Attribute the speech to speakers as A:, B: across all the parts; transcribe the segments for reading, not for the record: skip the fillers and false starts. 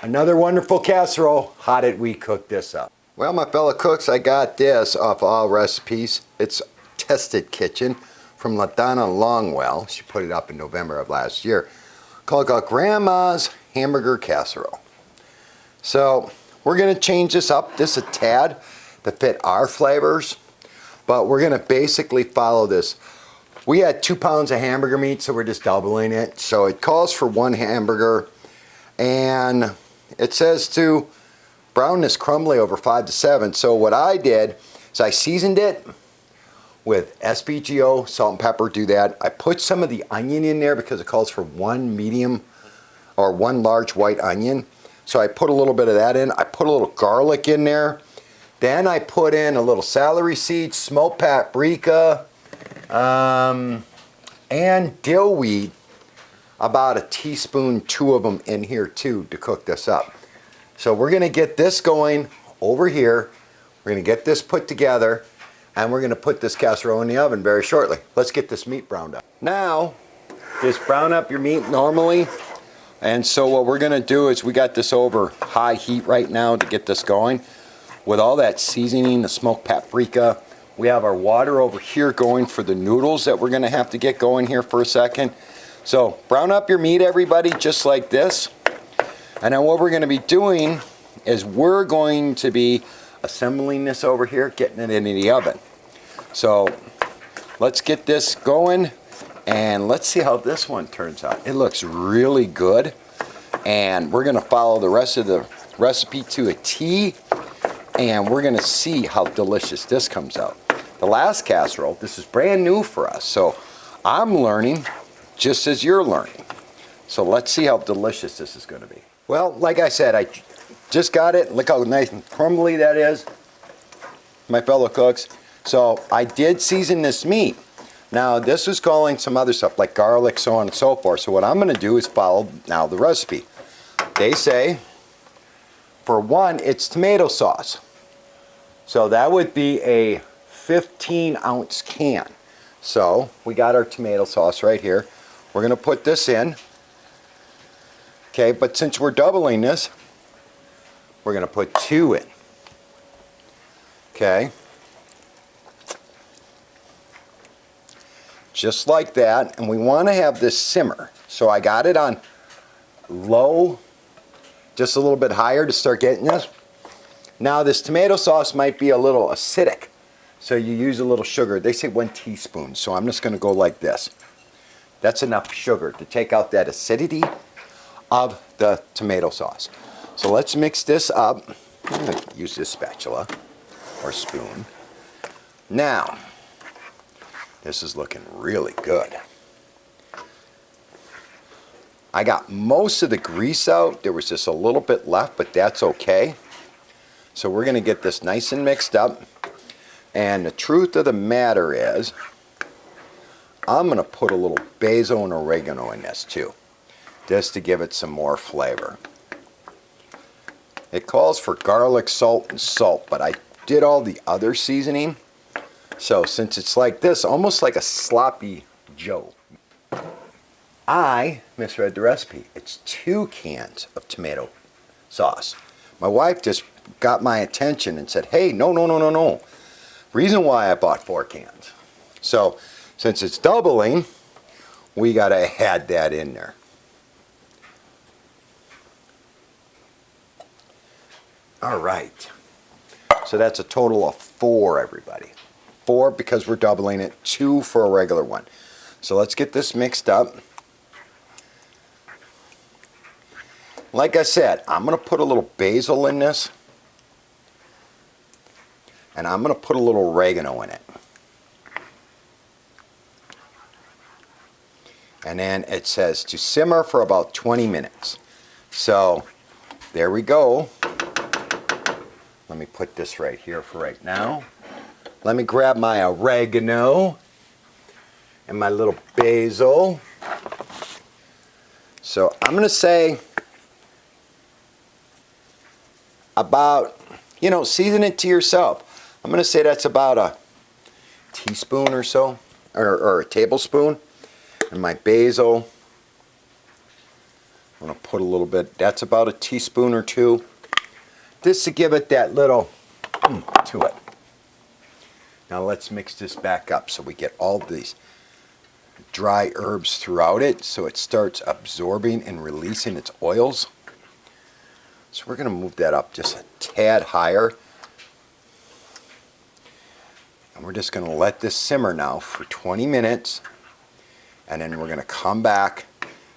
A: Another wonderful casserole. How did we cook this up? Well, my fellow cooks, I got this off All Recipes. It's Tested Kitchen from LaDonna Longwell. She put it up in November of last year. Called Grandma's Hamburger Casserole. So we're going to change this up just a tad to fit our flavors. But we're going to basically follow this. We had 2 pounds of hamburger meat, so we're just doubling it. So it calls for 1 hamburger. And it says to brown this crumbly over 5 to 7. So what I did is I seasoned it with SPGO, salt and pepper, do that. I put some of the onion in there because it calls for 1 medium or 1 large white onion. So I put a little bit of that in. I put a little garlic in there. Then I put in a little celery seed, smoked paprika, and dill weed. About a teaspoon, 2 of them in here too to cook this up. So we're going to get this going over here. We're going to get this put together and we're going to put this casserole in the oven very shortly. Let's get this meat browned up. Now, just brown up your meat normally. And so what we're going to do is we got this over high heat right now to get this going. With all that seasoning, the smoked paprika, we have our water over here going for the noodles that we're going to have to get going here for a second. So brown up your meat, everybody, just like this. And then what we're going to be doing is we're going to be assembling this over here, getting it into the oven. So let's get this going and let's see how this one turns out. It looks really good. And we're going to follow the rest of the recipe to a T. And we're going to see how delicious this comes out. The last casserole, this is brand new for us. So I'm learning just as you're learning. So let's see how delicious this is going to be. Well, like I said, I just got it. Look how nice and crumbly that is, my fellow cooks. So I did season this meat. Now this was calling some other stuff like garlic, so on and so forth. So what I'm going to do is follow now the recipe. They say, for 1, it's tomato sauce. So that would be a 15-ounce can. So we got our tomato sauce right here. We're going to put this in. Okay, but since we're doubling this, we're going to put 2 in. Okay. Just like that. And we want to have this simmer. So I got it on low, just a little bit higher to start getting this. Now this tomato sauce might be a little acidic. So you use a little sugar. They say 1 teaspoon. So I'm just going to go like this. That's enough sugar to take out that acidity of the tomato sauce. So let's mix this up. I'm going to use this spatula or spoon. Now, this is looking really good. I got most of the grease out. There was just a little bit left, but that's okay. So we're going to get this nice and mixed up. And the truth of the matter is, I'm going to put a little basil and oregano in this too, just to give it some more flavor. It calls for garlic, salt, and salt, but I did all the other seasoning. So since it's like this, almost like a sloppy Joe, I misread the recipe. It's 2 cans of tomato sauce. My wife just got my attention and said, hey, no. Reason why I bought 4 cans. So since it's doubling, we got to add that in there. All right. So that's a total of 4, everybody. 4 because we're doubling it, 2 for a regular one. So let's get this mixed up. Like I said, I'm going to put a little basil in this. And I'm going to put a little oregano in it. And then it says to simmer for about 20 minutes. So there we go. Let me put this right here for right now. Let me grab my oregano and my little basil. So I'm going to say about, season it to yourself. I'm going to say that's about a teaspoon or so, or a tablespoon. And my basil. I'm going to put a little bit, that's about a teaspoon or two, just to give it that little to it. Now let's mix this back up so we get all these dry herbs throughout it so it starts absorbing and releasing its oils. So we're going to move that up just a tad higher. And we're just going to let this simmer now for 20 minutes. And then we're going to come back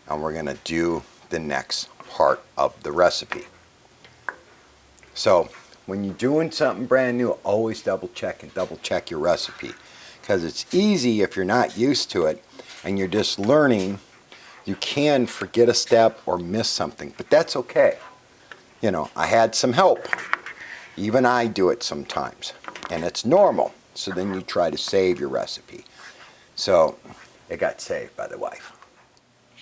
A: and we're going to do the next part of the recipe. So when you're doing something brand new, always double check your recipe. Because it's easy if you're not used to it and you're just learning, you can forget a step or miss something. But that's okay. You know, I had some help. Even I do it sometimes. And it's normal. So then you try to save your recipe. So it got saved by the wife.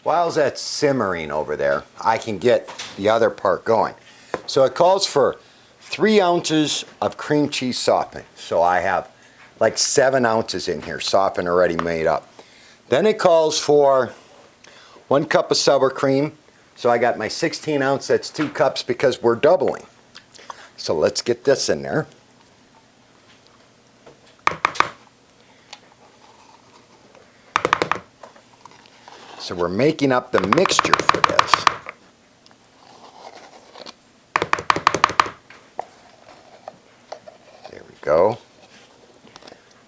A: While that's simmering over there, I can get the other part going. So it calls for 3 ounces of cream cheese softening. So I have like 7 ounces in here, softened already made up. Then it calls for 1 cup of sour cream. So I got my 16 ounce, that's 2 cups because we're doubling. So let's get this in there. So we're making up the mixture for this. There we go.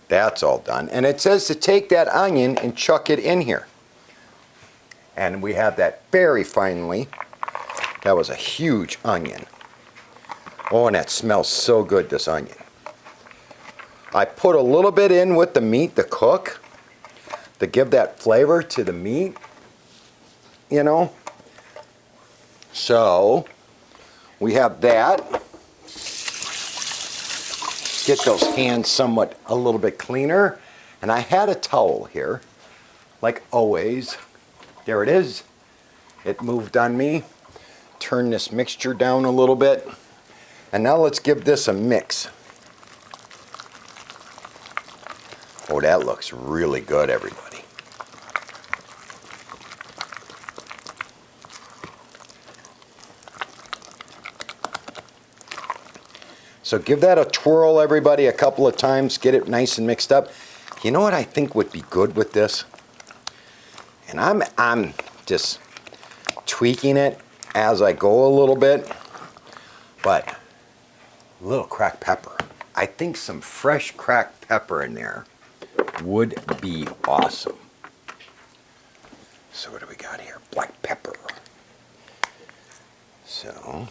A: That's all done. And it says to take that onion and chuck it in here. And we have that very finely. That was a huge onion. Oh, and that smells so good, this onion. I put a little bit in with the meat to cook, to give that flavor to the meat, you know. So we have that. Get those hands somewhat a little bit cleaner. And I had a towel here, like always. There it is. It moved on me. Turn this mixture down a little bit. And now let's give this a mix. Oh, that looks really good, everybody. So give that a twirl, everybody, a couple of times. Get it nice and mixed up. You know what I think would be good with this? And I'm just tweaking it as I go a little bit. But a little cracked pepper. I think some fresh cracked pepper in there would be awesome. So what do we got here? Black pepper. So 1,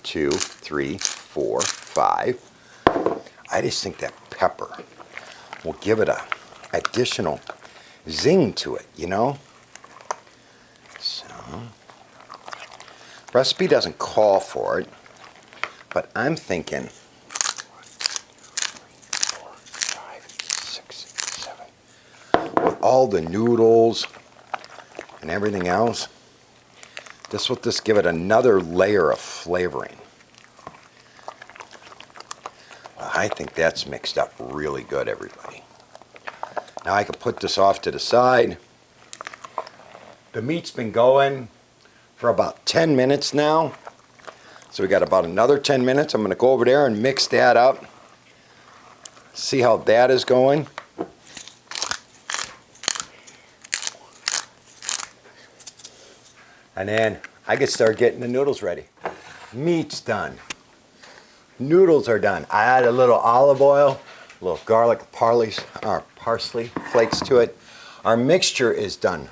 A: 2, 3, 4, 5. I just think that pepper will give it a additional zing to it, you know? So recipe doesn't call for it, but I'm thinking 1, 2, 3, 4, 5, 6, 7. With all the noodles and everything else, this will just give it another layer of flavoring. Well, I think that's mixed up really good, everybody. Now I can put this off to the side. The meat's been going for about 10 minutes now. So we got about another 10 minutes. I'm going to go over there and mix that up. See how that is going. And then I can start getting the noodles ready. Meat's done. Noodles are done. I add a little olive oil, a little garlic, parsley flakes to it. Our mixture is done.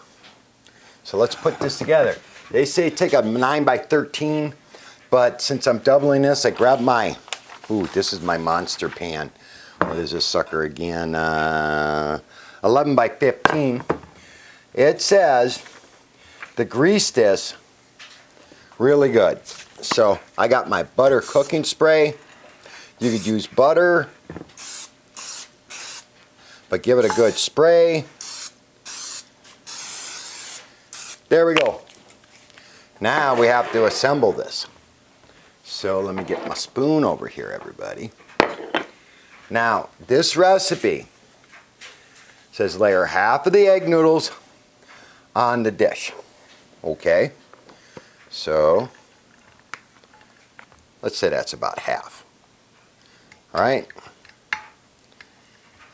A: So let's put this together. They say take a 9 by 13, but since I'm doubling this, I grab my, this is my monster pan. What is this sucker again? 11 by 15. It says to grease this really good. So I got my butter cooking spray. You could use butter, but give it a good spray. There we go. Now we have to assemble this. So let me get my spoon over here, everybody. Now, this recipe says layer half of the egg noodles on the dish. Okay, so let's say that's about half. All right,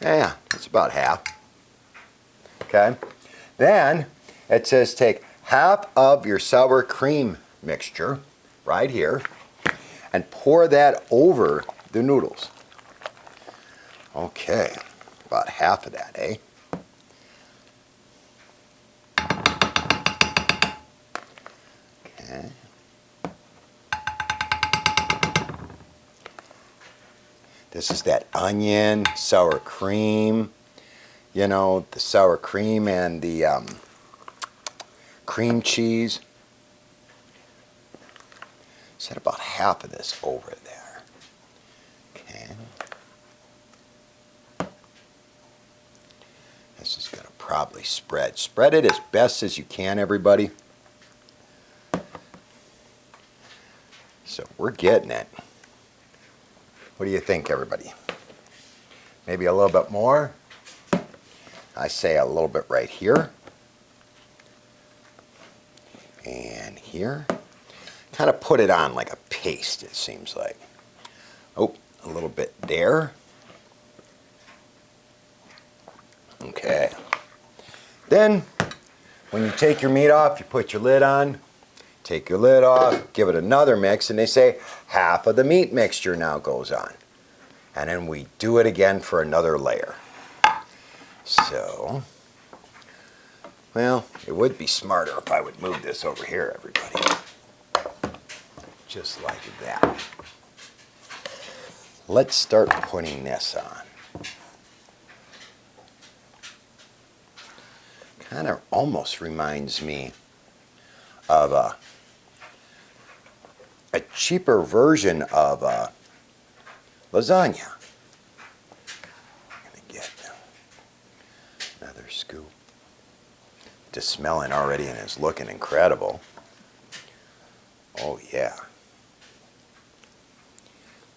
A: yeah, that's about half. Okay, then it says take half of your sour cream mixture right here and pour that over the noodles. Okay, about half of that, eh? Okay. This is that onion, sour cream, you know, the sour cream and the cream cheese. Set about half of this over there. Okay. This is going to probably spread. Spread it as best as you can, everybody. So we're getting it. What do you think, everybody? Maybe a little bit more? I say a little bit right here. And here. Kind of put it on like a paste, it seems like. Oh, a little bit there. Okay. Then, when you take your meat off, you put your lid on. Take your lid off, give it another mix, and they say half of the meat mixture now goes on. And then we do it again for another layer. So, well, it would be smarter if I would move this over here, everybody. Just like that. Let's start putting this on. Kind of almost reminds me of a cheaper version of lasagna. I'm going to get another scoop. Just smelling already and it's looking incredible. Oh yeah.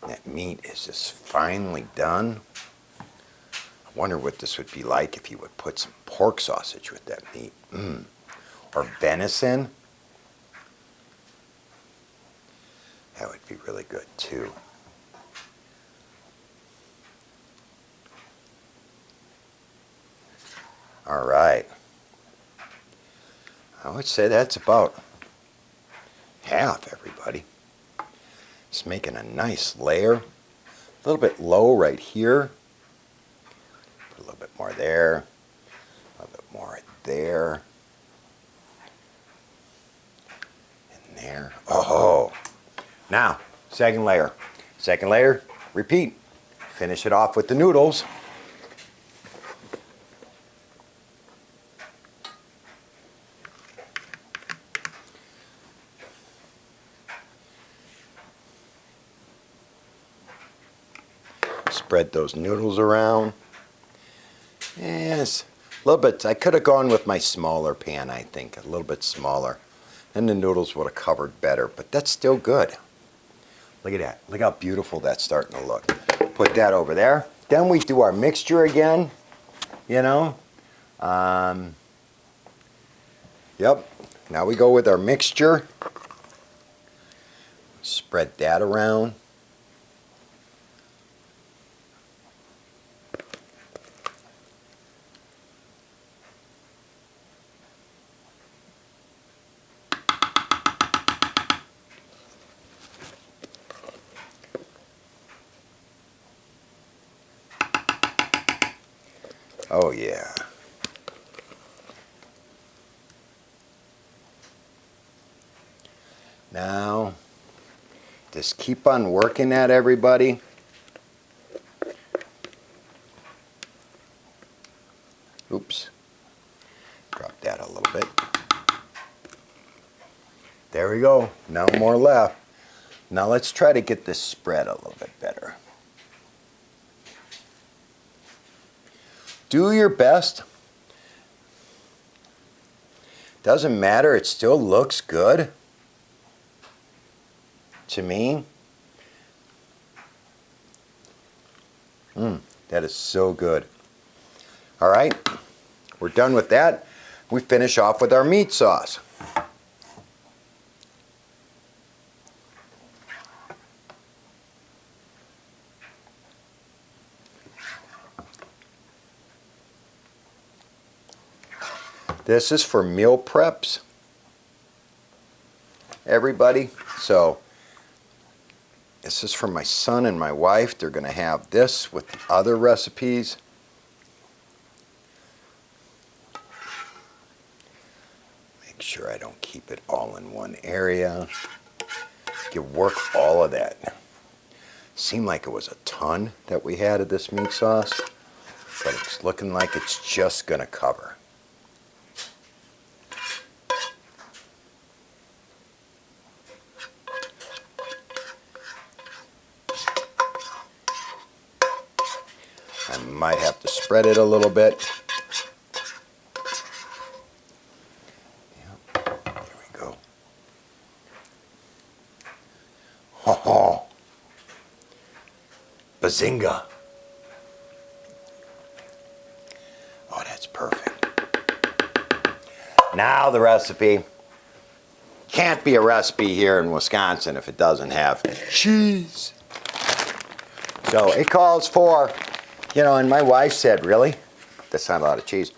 A: That meat is just finely done. I wonder what this would be like if you would put some pork sausage with that meat. Or venison. That would be really good too. All right. I would say that's about half, everybody. It's making a nice layer. A little bit low right here. Put a little bit more there. A little bit more right there. And there. Oh! Now, second layer. Second layer, repeat. Finish it off with the noodles. Spread those noodles around. Yes, a little bit. I could have gone with my smaller pan, I think, a little bit smaller. And the noodles would have covered better, but that's still good. Look at that. Look how beautiful that's starting to look. Put that over there. Then we do our mixture again, you know. Yep. Now we go with our mixture. Spread that around. Oh yeah. Now, just keep on working that, everybody. Oops. Drop that a little bit. There we go. No more left. Now let's try to get this spread a little bit better. Do your best. Doesn't matter, it still looks good to me. That is so good. All right, we're done with that. we finish off with our meat sauce. This is for meal preps, everybody. So this is for my son and my wife. They're going to have this with the other recipes. Make sure I don't keep it all in one area. You work all of that. Seemed like it was a ton that we had of this meat sauce, but it's looking like it's just going to cover. I might have to spread it a little bit. Yep, there we go. Oh, bazinga. Oh, that's perfect. Now the recipe. Can't be a recipe here in Wisconsin if it doesn't have cheese. So it calls for, you know, and my wife said, really? That's not a lot of cheese.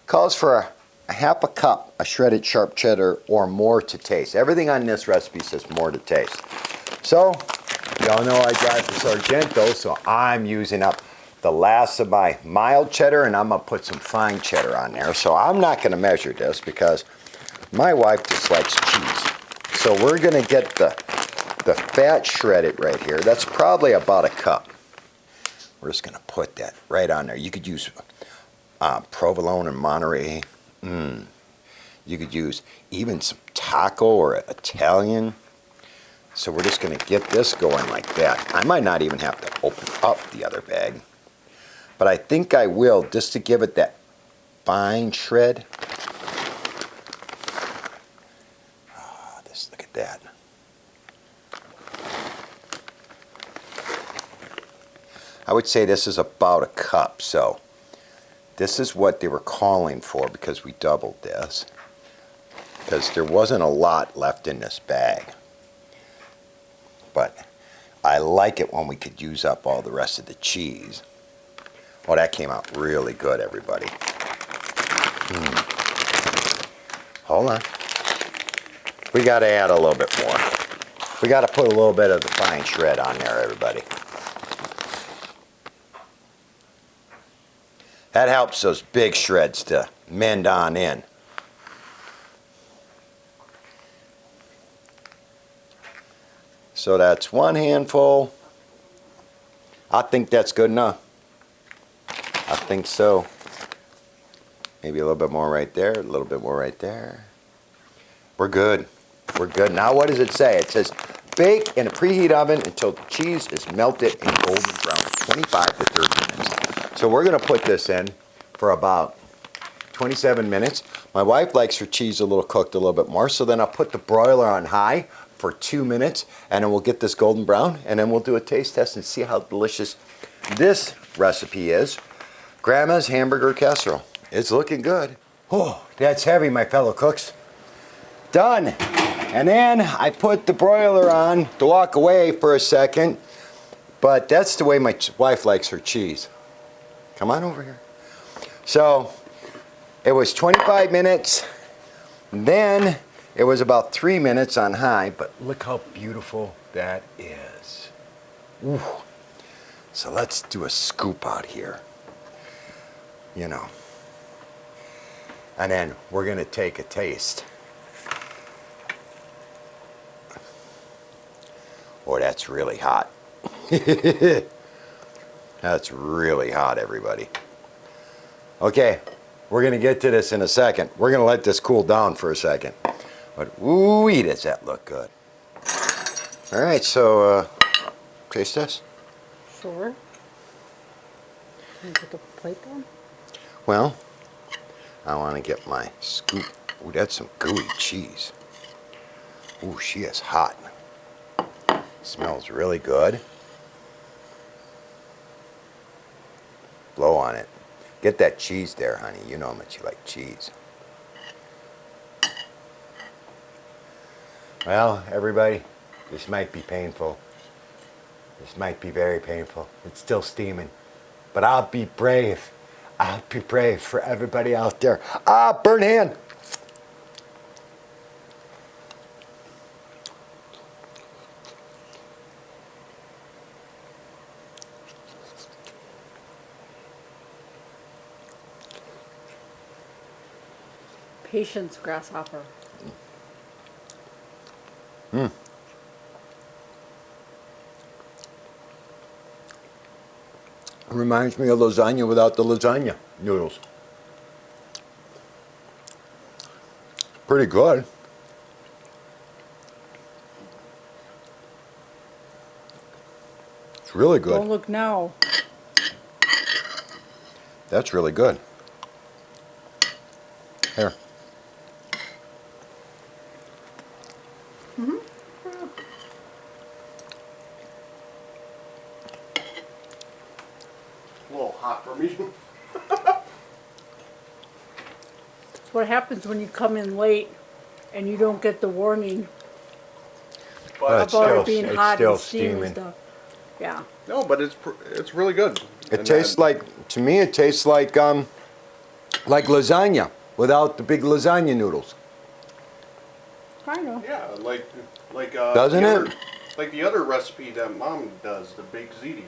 A: Calls for a half a cup of shredded sharp cheddar or more to taste. Everything on this recipe says more to taste. So, y'all know I drive the Sargento, so I'm using up the last of my mild cheddar, and I'm going to put some fine cheddar on there. So I'm not going to measure this because my wife just likes cheese. So we're going to get the fat shredded right here. That's probably about a cup. We're just going to put that right on there. You could use provolone and Monterey. You could use even some taco or Italian. So we're just going to get this going like that. I might not even have to open up the other bag, but I think I will, just to give it that fine shred. Oh, look at that. I would say this is about a cup, so this is what they were calling for because we doubled this, because there wasn't a lot left in this bag. But I like it when we could use up all the rest of the cheese. Well, that came out really good, everybody. Hold on. We got to add a little bit more. We got to put a little bit of the fine shred on there, everybody. That helps those big shreds to mend on in. So that's one handful. I think that's good enough. I think so. Maybe a little bit more right there, a little bit more right there. We're good. We're good. Now what does it say? It says bake in a preheat oven until the cheese is melted and golden brown, 25 to 30 minutes. So we're going to put this in for about 27 minutes. My wife likes her cheese a little cooked a little bit more, so then I'll put the broiler on high for 2 minutes, and then we'll get this golden brown, and then we'll do a taste test and see how delicious this recipe is. Grandma's Hamburger Casserole. It's looking good. Oh, that's heavy, my fellow cooks. Done. And then I put the broiler on to walk away for a second, but that's the way my wife likes her cheese. Come on over here. So it was 25 minutes, then it was about 3 minutes on high, but look how beautiful that is. Ooh. So let's do a scoop out here, you know. And then we're going to take a taste. Oh, that's really hot. That's really hot, everybody. Okay, we're going to get to this in a second. We're going to let this cool down for a second. But ooh-wee, does that look good. All right, so taste this.
B: Sure. Can you put the plate down?
A: Well, I want to get my scoop. Ooh, that's some gooey cheese. Ooh, she is hot. Smells really good. Blow on it. Get that cheese there, honey. You know how much you like cheese. Well, everybody, this might be painful. This might be very painful. It's still steaming. But I'll be brave. I'll be brave for everybody out there. Ah, burn hand.
B: Patience, grasshopper.
A: Mm. Reminds me of lasagna without the lasagna noodles. Pretty good. It's really good.
B: Don't look now.
A: That's really good. Here.
C: A little hot for me.
B: It's what happens when you come in late and you don't get the warning
A: But it's
B: about
A: still-
B: it being
A: it's
B: hot
A: still
B: and steam
A: steaming.
B: and stuff. Yeah.
C: No, but it's really good.
A: It
C: And
A: tastes
C: then-
A: like, to me, it tastes like lasagna without the big lasagna noodles.
B: Kind of.
C: Yeah, like
A: Doesn't
C: the
A: it?
C: Other, like the other recipe that Mom does, the baked ziti.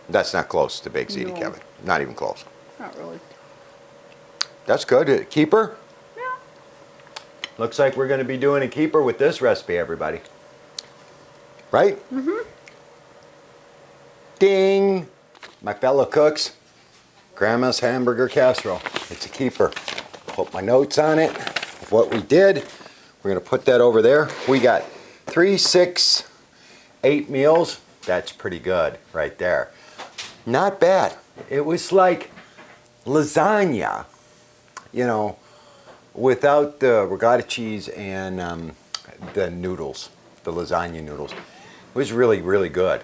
A: That's not close to baked ziti,
B: No.
A: Kevin. Not even close.
B: Not really.
A: That's good. Keeper?
B: Yeah.
A: Looks like we're going to be doing a keeper with this recipe, everybody. Right? Mm-hmm. Ding! My fellow cooks, Grandma's Hamburger Casserole. It's a keeper. Put my notes on it of what we did. We're going to put that over there. We got 3, 6, 8 meals. That's pretty good right there. Not bad. It was like lasagna, you know, without the regatta cheese and the noodles, the lasagna noodles. It was really, really good.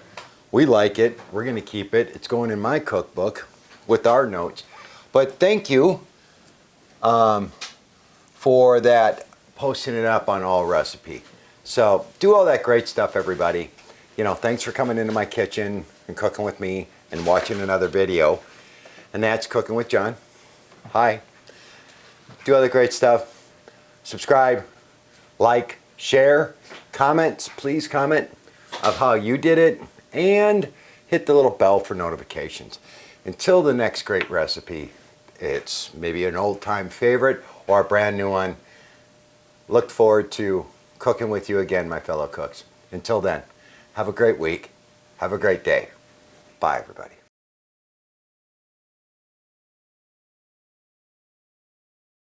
A: We like it. We're going to keep it. It's going in my cookbook with our notes. But thank you for that, posting it up on All Recipe. So do all that great stuff, everybody. You know, thanks for coming into my kitchen and cooking with me and watching another video. And that's Cooking with John. Hi. Do all the great stuff. Subscribe, like, share, comments, please comment of how you did it, and hit the little bell for notifications. Until the next great recipe, it's maybe an old-time favorite or a brand new one. Look forward to cooking with you again, my fellow cooks. Until then, have a great week. Have a great day. Bye, everybody.